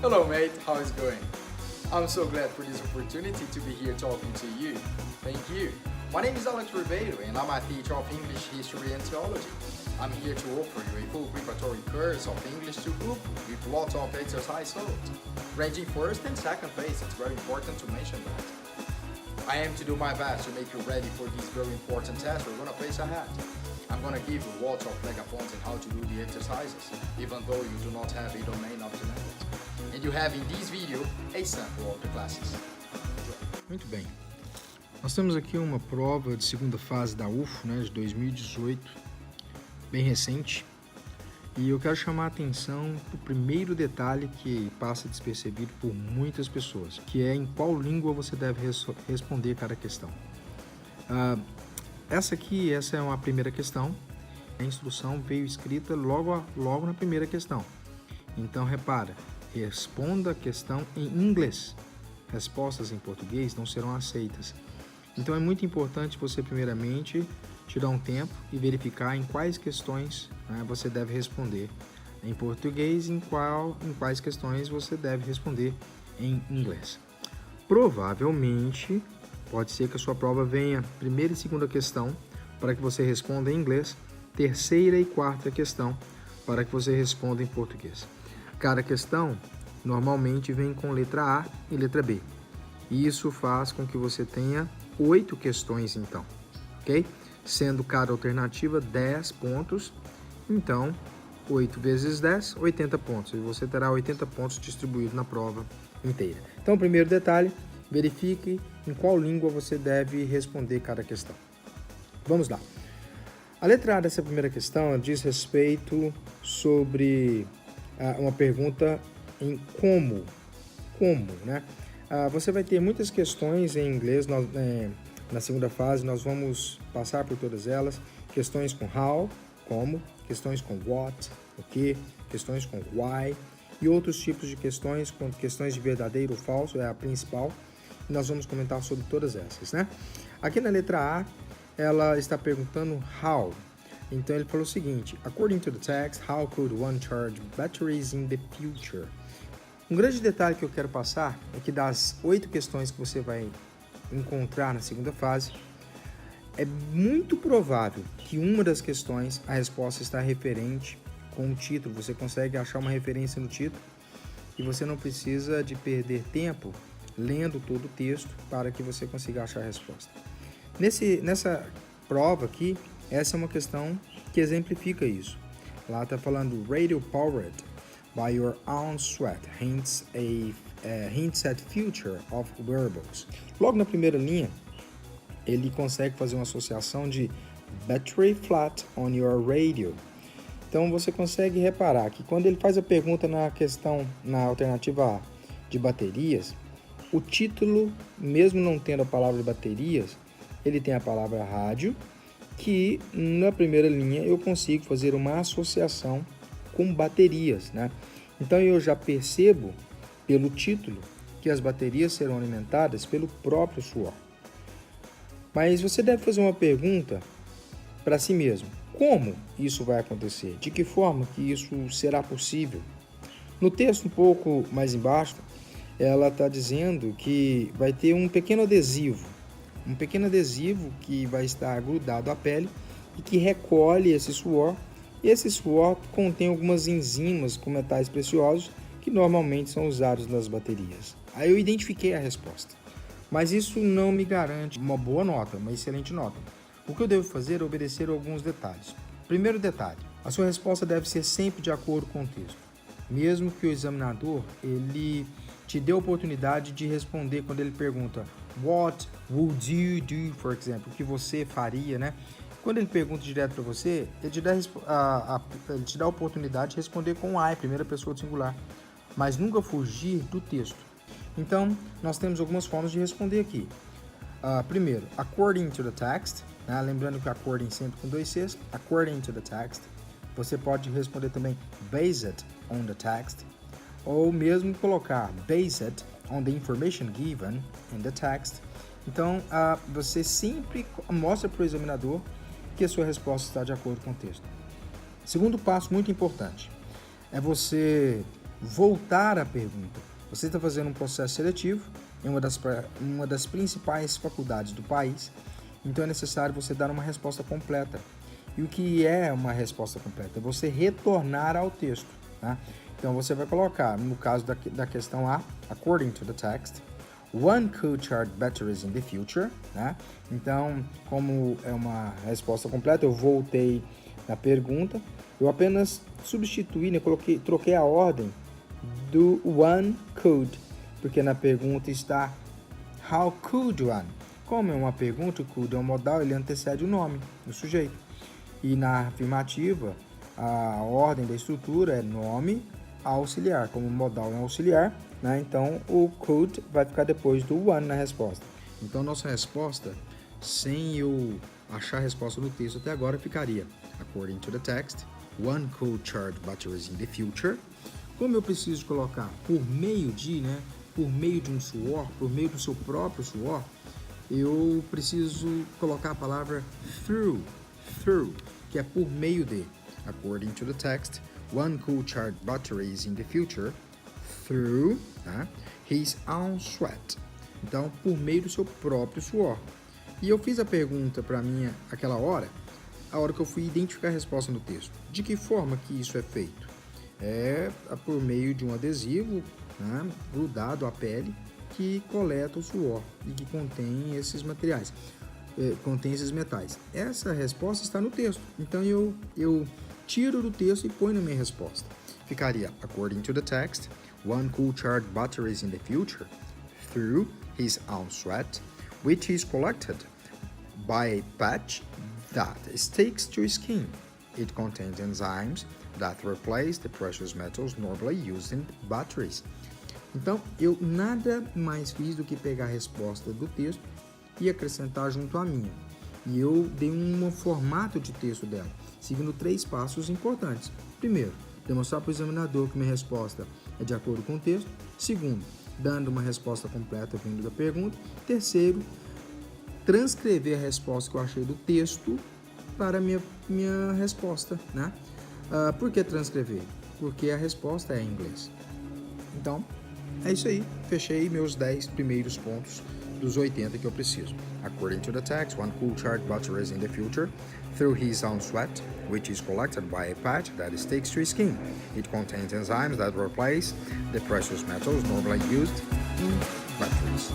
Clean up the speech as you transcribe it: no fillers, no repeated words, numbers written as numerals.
Hello mate, how is going? I'm so glad for this opportunity to be here talking to you. Thank you. My name is Alex Ribeiro and I'm a teacher of English History and Theology. I'm here to offer you a full preparatory course of English to group with lots of exercise solved. Ranging first and second phase, it's very important to mention that. I am to do my best to make you ready for this very important test we're gonna face ahead. I'm gonna give you lots of mega points on how to do the exercises, even though you do not have a domain of the language. And you have in this video a sample of the classes. Muito bem. Nós temos aqui uma prova de segunda fase da UFO, né, de 2018, bem recente. E eu quero chamar a atenção para o primeiro detalhe que passa despercebido por muitas pessoas, que é em qual língua você deve responder cada questão. Essa é uma primeira questão. A instrução veio escrita logo na primeira questão. Então, repara, responda a questão em inglês. Respostas em português não serão aceitas. Então, é muito importante você, primeiramente, tirar um tempo e verificar em quais questões, né, você deve responder em português e em quais questões você deve responder em inglês. Provavelmente, pode ser que a sua prova venha primeira e segunda questão para que você responda em inglês, terceira e quarta questão para que você responda em português. Cada questão normalmente vem com letra A e letra B. E isso faz com que você tenha 8 questões então, ok? Sendo cada alternativa 10 pontos, então 8 vezes 10, 80 pontos. E você terá 80 pontos distribuídos na prova inteira. Então, primeiro detalhe, verifique em qual língua você deve responder cada questão. Vamos lá. A letra A dessa primeira questão diz respeito sobre uma pergunta em como, né? Você vai ter muitas questões em inglês na segunda fase, nós vamos passar por todas elas. Questões com how, como, questões com what, o que, questões com why e outros tipos de questões, com questões de verdadeiro ou falso, é a principal. E nós vamos comentar sobre todas essas, né? Aqui na letra A, ela está perguntando how. Então ele falou o seguinte: according to the text, how could one charge batteries in the future? Um grande detalhe que eu quero passar é que das 8 questões que você vai encontrar na segunda fase, é muito provável que uma das questões a resposta está referente com o título. Você consegue achar uma referência no título e você não precisa de perder tempo lendo todo o texto para que você consiga achar a resposta. Nessa prova aqui, essa é uma questão que exemplifica isso. Lá está falando radio powered by your own sweat hints at future of wearables. Logo na primeira linha, ele consegue fazer uma associação de battery flat on your radio. Então você consegue reparar que quando ele faz a pergunta na questão, na alternativa A, de baterias, o título, mesmo não tendo a palavra baterias, ele tem a palavra rádio, que na primeira linha eu consigo fazer uma associação com baterias, né? Então eu já percebo pelo título que as baterias serão alimentadas pelo próprio suor. Mas você deve fazer uma pergunta para si mesmo: como isso vai acontecer? De que forma que isso será possível? No texto um pouco mais embaixo, ela está dizendo que vai ter um pequeno adesivo que vai estar grudado à pele e que recolhe esse suor. E esse suor contém algumas enzimas com metais preciosos que normalmente são usados nas baterias. Aí eu identifiquei a resposta. Mas isso não me garante uma boa nota, uma excelente nota. O que eu devo fazer é obedecer a alguns detalhes. Primeiro detalhe: a sua resposta deve ser sempre de acordo com o texto. Mesmo que o examinador ele te dê a oportunidade de responder quando ele pergunta what would you do, por exemplo, o que você faria, né? Quando ele pergunta direto para você, ele te dá a oportunidade de responder com I, primeira pessoa do singular, mas nunca fugir do texto. Então, nós temos algumas formas de responder aqui. Primeiro, according to the text, né? Lembrando que according sempre com 2 Cs, according to the text. Você pode responder também based on the text, ou mesmo colocar based on the information given in the text. Então, você sempre mostra para o examinador que a sua resposta está de acordo com o texto. Segundo passo muito importante é você voltar à pergunta. Você está fazendo um processo seletivo em uma das principais faculdades do país, então é necessário você dar uma resposta completa. E o que é uma resposta completa? É você retornar ao texto. Tá? Então você vai colocar, no caso da questão A, according to the text, one could charge batteries in the future. Né? Então, como é uma resposta completa, eu voltei na pergunta, eu apenas substituí, né, troquei a ordem do one could, porque na pergunta está how could one. Como é uma pergunta, o could é um modal, ele antecede o nome do sujeito. E na afirmativa, a ordem da estrutura é nome auxiliar. Como o modal é auxiliar, né? Então o could vai ficar depois do one na resposta. Então nossa resposta, sem eu achar a resposta do texto até agora, ficaria according to the text, one could charge batteries in the future. Como eu preciso colocar por meio de, né? Por meio de um suor, por meio do seu próprio suor, eu preciso colocar a palavra through, que é por meio de. According to the text, one could charge batteries in the future through his own sweat. Então, por meio do seu próprio suor. E eu fiz a pergunta para mim aquela hora, a hora que eu fui identificar a resposta no texto. De que forma que isso é feito? É por meio de um adesivo, né, grudado à pele, que coleta o suor e que contém esses materiais, contém esses metais. Essa resposta está no texto, então eu tiro do texto e ponho na minha resposta. Ficaria, according to the text, one could charge batteries in the future through his own sweat, which is collected by a patch that sticks to skin. It contains enzymes that replace the precious metals normally used in batteries. Então, eu nada mais fiz do que pegar a resposta do texto e acrescentar junto à minha. E eu dei um formato de texto dela, seguindo 3 passos importantes. Primeiro, demonstrar para o examinador que minha resposta é de acordo com o texto. Segundo, dando uma resposta completa vindo da pergunta. Terceiro, transcrever a resposta que eu achei do texto para a minha resposta, né? Por que transcrever? Porque a resposta é em inglês. Então, é isso aí. Fechei meus 10 primeiros pontos dos 80 que eu preciso. According to the text, one could charge batteries in the future through his own sweat, which is collected by a patch that sticks to his skin. It contains enzymes that replace the precious metals normally used in batteries.